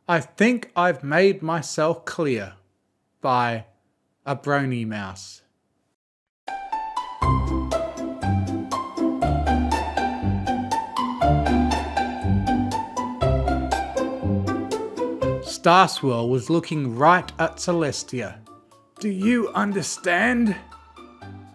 I think I've made myself clear. By a Brony Mouse. Starswirl was looking right at Celestia. Do you understand?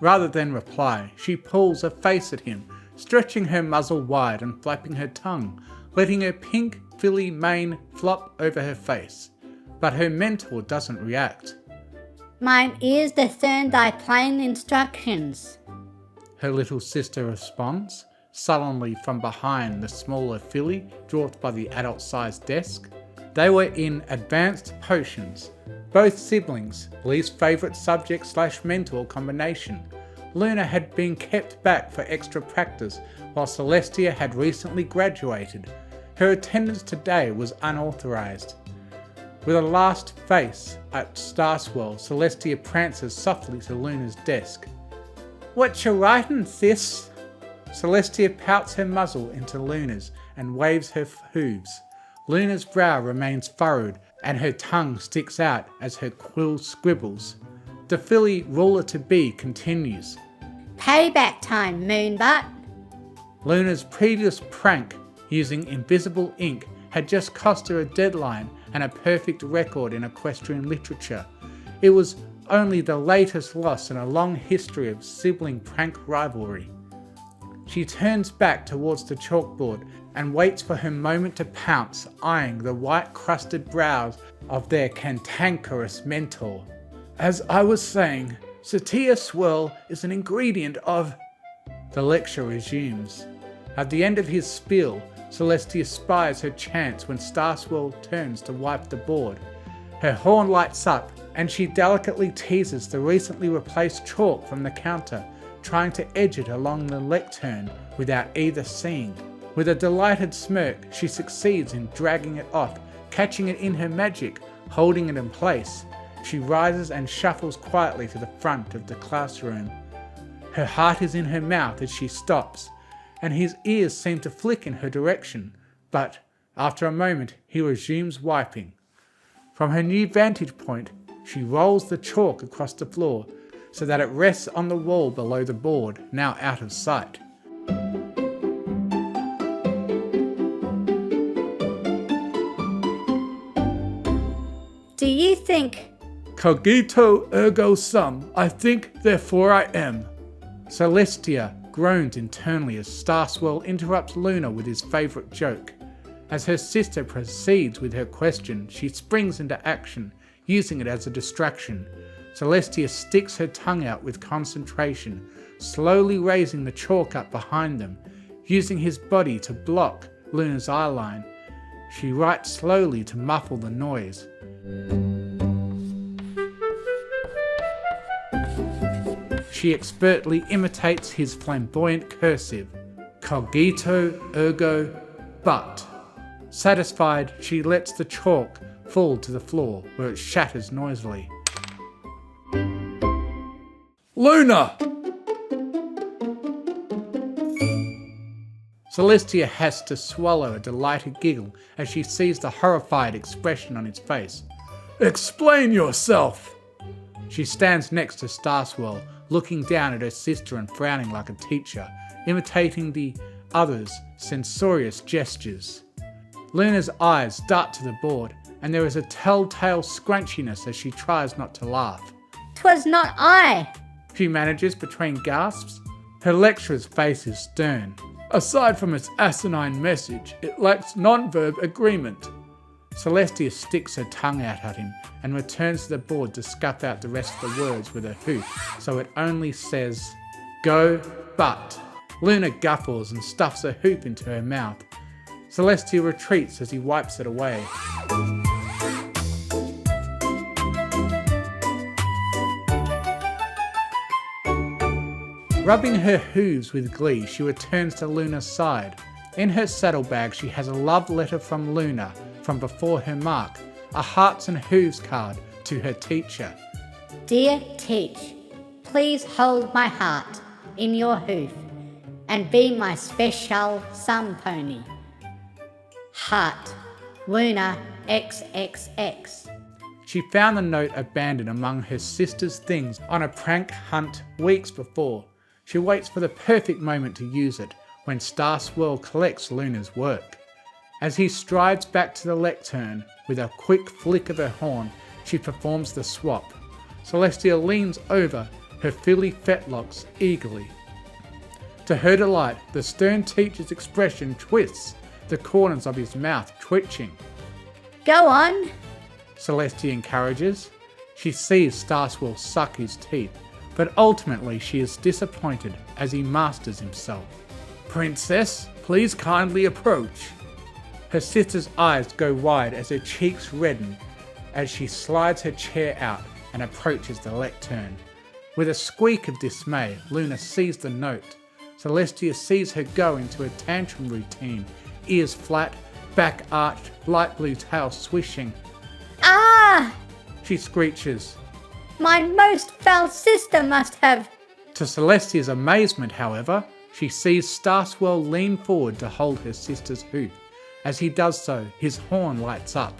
Rather than reply, she pulls a face at him, stretching her muzzle wide and flapping her tongue, letting her pink filly mane flop over her face. But her mentor doesn't react. Mine ears discern thy plain instructions, her little sister responds, sullenly from behind the smaller filly brought by the adult-sized desk. They were in advanced potions, both siblings, Lee's favourite subject/mentor combination. Luna had been kept back for extra practice, while Celestia had recently graduated. Her attendance today was unauthorised. With a last face at Starswirl, Celestia prances softly to Luna's desk. What you writing, sis? Celestia pouts her muzzle into Luna's and waves her hooves. Luna's brow remains furrowed and her tongue sticks out as her quill scribbles. The filly ruler-to-be continues. Payback time, Moonbutt. Luna's previous prank using invisible ink had just cost her a deadline and a perfect record in equestrian literature. It was only the latest loss in a long history of sibling prank rivalry. She turns back towards the chalkboard and waits for her moment to pounce, eyeing the white-crusted brows of their cantankerous mentor. As I was saying, Starswirl is an ingredient of... The lecture resumes. At the end of his spiel, Celestia spies her chance when Starswirl turns to wipe the board. Her horn lights up and she delicately teases the recently replaced chalk from the counter, trying to edge it along the lectern without either seeing. With a delighted smirk, she succeeds in dragging it off, catching it in her magic, holding it in place. She rises and shuffles quietly to the front of the classroom. Her heart is in her mouth as she stops, and his ears seem to flick in her direction, but after a moment he resumes wiping. From her new vantage point, she rolls the chalk across the floor so that it rests on the wall below the board, now out of sight. Do you think... Cogito ergo sum, I think, therefore I am. Celestia groans internally as Starswirl interrupts Luna with his favourite joke. As her sister proceeds with her question, she springs into action, using it as a distraction. Celestia sticks her tongue out with concentration, slowly raising the chalk up behind them, using his body to block Luna's eyeline. She writes slowly to muffle the noise. She expertly imitates his flamboyant cursive. Cogito ergo but. Satisfied, she lets the chalk fall to the floor, where it shatters noisily. Luna! Celestia has to swallow a delighted giggle as she sees the horrified expression on his face. Explain yourself! She stands next to Starswirl, looking down at her sister and frowning like a teacher, imitating the other's censorious gestures. Luna's eyes dart to the board, and there is a telltale scrunchiness as she tries not to laugh. 'Twas not I! She manages between gasps. Her lecturer's face is stern. Aside from its asinine message, it lacks non-verb agreement. Celestia sticks her tongue out at him and returns to the board to scuff out the rest of the words with her hoof, so it only says, Go, but. Luna guffles and stuffs a hoop into her mouth. Celestia retreats as he wipes it away. Rubbing her hooves with glee, she returns to Luna's side. In her saddlebag she has a love letter from Luna from before her mark, a hearts and hooves card to her teacher. Dear Teach, please hold my heart in your hoof and be my special sun pony. Heart, Luna XXX. She found the note abandoned among her sister's things on a prank hunt weeks before. She waits for the perfect moment to use it when Starswirl collects Luna's work. As he strides back to the lectern, with a quick flick of her horn, she performs the swap. Celestia leans over, her filly fetlocks eagerly. To her delight, the stern teacher's expression twists, the corners of his mouth twitching. Go on. Celestia encourages. She sees Starswirl suck his teeth, but ultimately she is disappointed as he masters himself. Princess, please kindly approach. Her sister's eyes go wide as her cheeks redden as she slides her chair out and approaches the lectern. With a squeak of dismay, Luna sees the note. Celestia sees her go into a tantrum routine, ears flat, back arched, light blue tail swishing. Ah! She screeches. My most foul sister must have... To Celestia's amazement, however, she sees Starswirl lean forward to hold her sister's hoof. As he does so, his horn lights up.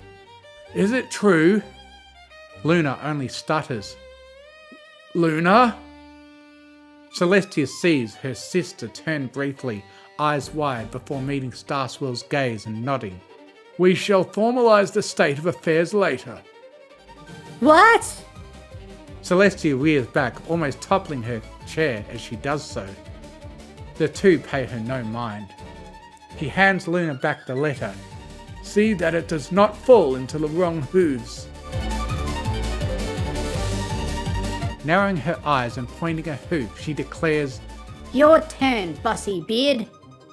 Is it true? Luna only stutters. Luna? Celestia sees her sister turn briefly, eyes wide, before meeting Starswirl's gaze and nodding. We shall formalize the state of affairs later. What? Celestia rears back, almost toppling her chair as she does so. The two pay her no mind. He hands Luna back the letter. See that it does not fall into the wrong hooves. Narrowing her eyes and pointing a hoof, she declares, Your turn, bossy beard.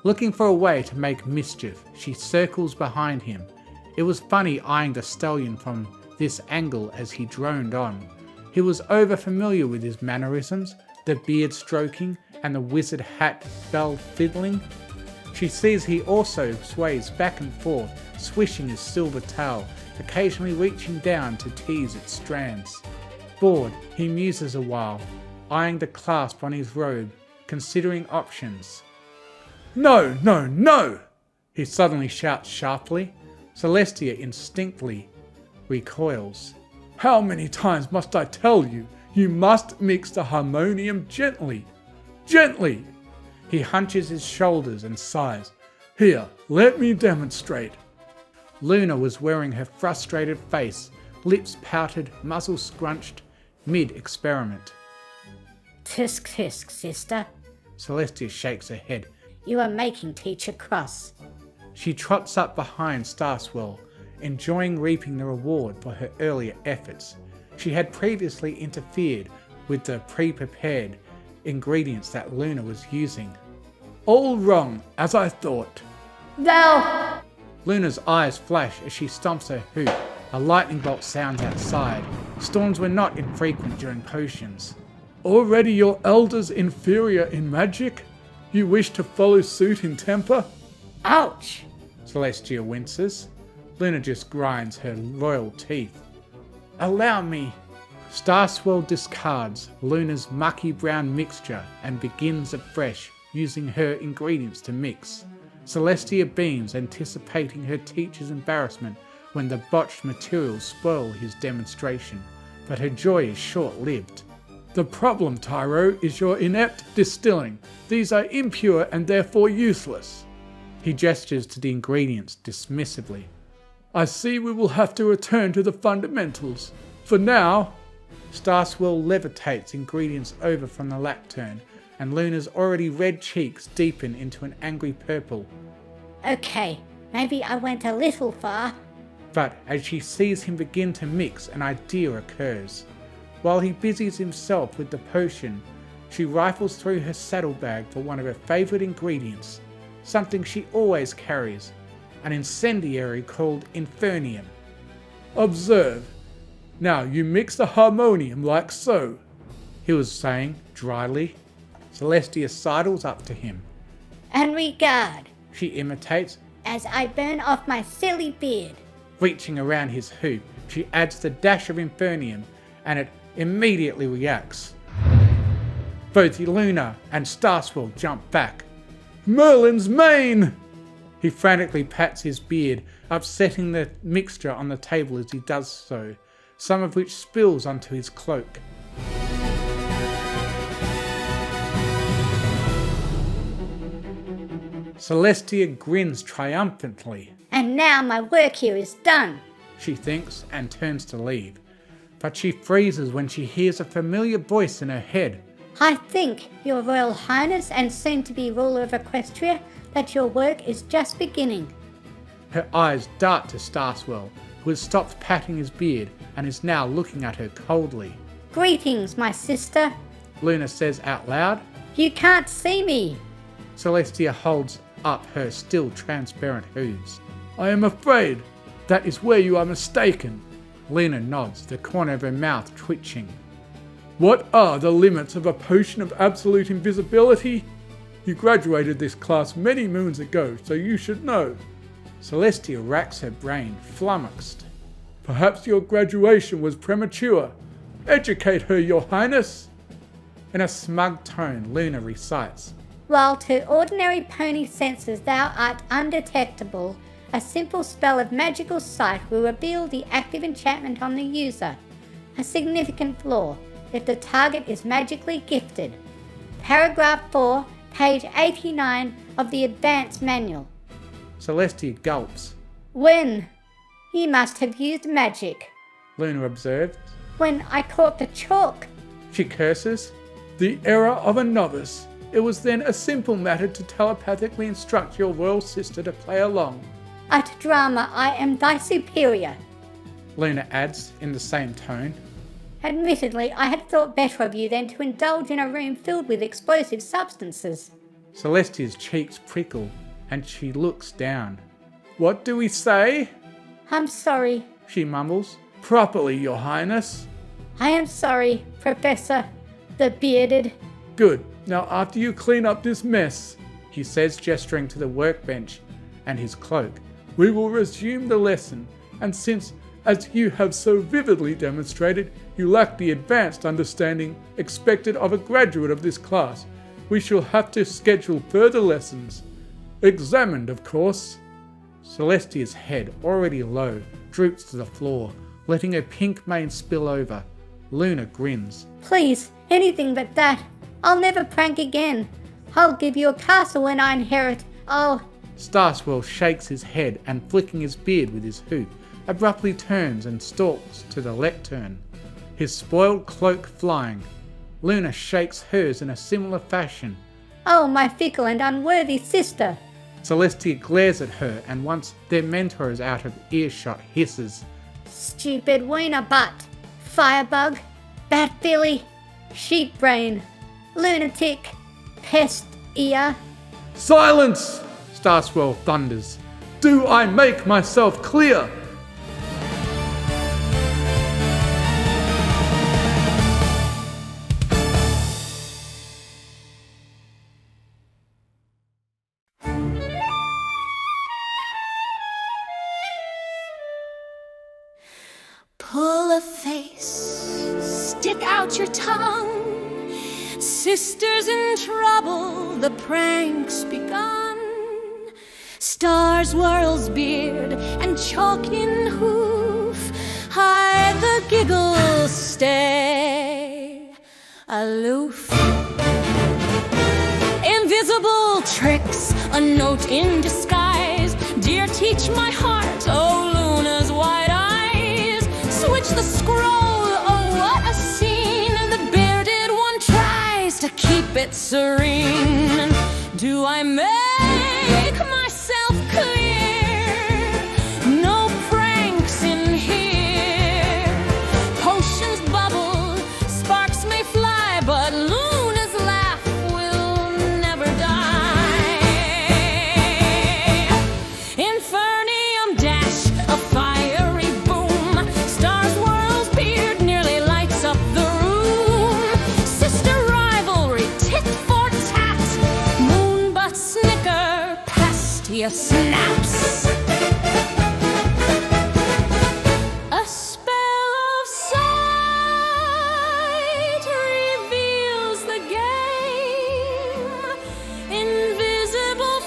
Looking for a way to make mischief, she circles behind him. It was funny eyeing the stallion from this angle as he droned on. He was over-familiar with his mannerisms, the beard stroking and the wizard hat bell fiddling. She sees he also sways back and forth, swishing his silver tail, occasionally reaching down to tease its strands. Bored, he muses a while, eyeing the clasp on his robe, considering options. No, no, no! He suddenly shouts sharply. Celestia instinctively recoils. How many times must I tell you? You must mix the harmonium gently. Gently! He hunches his shoulders and sighs. Here, let me demonstrate. Luna was wearing her frustrated face, lips pouted, muzzle scrunched, mid-experiment. Tisk tisk, sister. Celestia shakes her head. You are making teacher cross. She trots up behind Starswirl, enjoying reaping the reward for her earlier efforts. She had previously interfered with the pre-prepared ingredients that Luna was using. All wrong, as I thought. Thou! Luna's eyes flash as she stomps her hoop. A lightning bolt sounds outside. Storms were not infrequent during potions. Already your elders inferior in magic? You wish to follow suit in temper? Ouch! Celestia winces. Luna just grinds her royal teeth. Allow me. Starswirl discards Luna's mucky brown mixture and begins afresh, using her ingredients to mix. Celestia beams, anticipating her teacher's embarrassment when the botched materials spoil his demonstration, but her joy is short-lived. The problem, Tyro, is your inept distilling. These are impure and therefore useless. He gestures to the ingredients dismissively. I see we will have to return to the fundamentals. For now... Starswirl levitates ingredients over from the lectern, and Luna's already red cheeks deepen into an angry purple. Okay, maybe I went a little far. But as she sees him begin to mix, an idea occurs. While he busies himself with the potion, she rifles through her saddlebag for one of her favourite ingredients, something she always carries, an incendiary called Infernium. Observe. Now you mix the harmonium like so, he was saying dryly. Celestia sidles up to him. And regard, She imitates. as I burn off my silly beard. Reaching around his hoop, she adds the dash of Infernium, and it immediately reacts. Both Luna and Starswirl jump back. Merlin's mane! He frantically pats his beard, upsetting the mixture on the table as he does so, some of which spills onto his cloak. Celestia grins triumphantly. And now my work here is done, She thinks and turns to leave, but she freezes when she hears a familiar voice in her head. I think, Your Royal Highness and soon-to-be ruler of Equestria, that your work is just beginning. Her eyes dart to Starswirl, who has stopped patting his beard and is now looking at her coldly. Greetings, my sister. Luna says out loud. You can't see me. Celestia holds up her still transparent hooves. I am afraid that is where you are mistaken. Luna nods, the corner of her mouth twitching. What are the limits of a potion of absolute invisibility? You graduated this class many moons ago, so you should know. Celestia racks her brain, flummoxed. Perhaps your graduation was premature. Educate her, Your Highness. In a smug tone, Luna recites. While to ordinary pony senses thou art undetectable, a simple spell of magical sight will reveal the active enchantment on the user. A significant flaw, if the target is magically gifted. Paragraph 4, page 89 of the Advanced Manual. Celestia gulps. When? You must have used magic. Luna observes. When I caught the chalk. She curses. The error of a novice. It was then a simple matter to telepathically instruct your royal sister to play along. At drama I am thy superior. Luna adds in the same tone. Admittedly, I had thought better of you than to indulge in a room filled with explosive substances. Celestia's cheeks prickle, and she looks down. What do we say? I'm sorry. She mumbles. Properly, Your Highness. I am sorry, Professor. The bearded. Good. Now after you clean up this mess, he says, gesturing to the workbench and his cloak, we will resume the lesson, and since, as you have so vividly demonstrated, you lack the advanced understanding expected of a graduate of this class, we shall have to schedule further lessons. Examined, of course. Celestia's head, already low, droops to the floor, letting her pink mane spill over. Luna grins. Please, anything but that. I'll never prank again. I'll give you a castle when I inherit. Starswirl shakes his head and, flicking his beard with his hoop, abruptly turns and stalks to the lectern, his spoiled cloak flying. Luna shakes hers in a similar fashion. Oh, my fickle and unworthy sister. Celestia glares at her, and once their mentor is out of earshot, hisses. Stupid wiener butt. Firebug. Bat filly. Sheep brain. Lunatic. Pest ear. Silence! Starswirl thunders. Do I make myself clear? Pull a face, stick out your tongue. Sisters in trouble, the prank's begun. Starswirl's beard and chalk in hoof, hide the giggles, stay aloof. Invisible tricks, a note in disguise. Dear, teach my heart, oh Luna's wide eyes. Switch the scroll, oh what a scene. The bearded one tries to keep it serene. Do I make myself clear? No pranks in here. Potions bubble, sparks may fly, but Luna's laugh will never die. Infernium dash, a fiery boom. Starswirl's beard nearly lights up the room. Sister rivalry, tit for tat. Moonbutt snicker, Pastia snaps. A spell of sight reveals the game. Invisible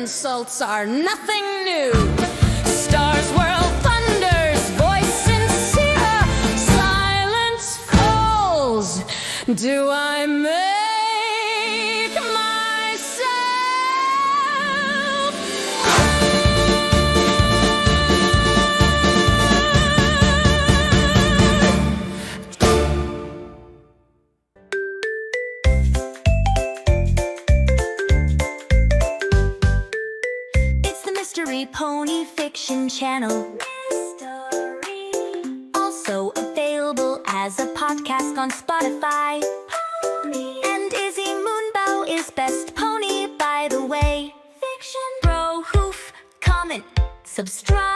insults are nothing new. Starswirl thunders, voice sincere, silence falls. Do I make myself? It's the Mystery Pony Fiction channel. Also available as a podcast on Spotify. And Izzy Moonbow is best pony, by the way. Fiction. Bro, hoof, comment, subscribe.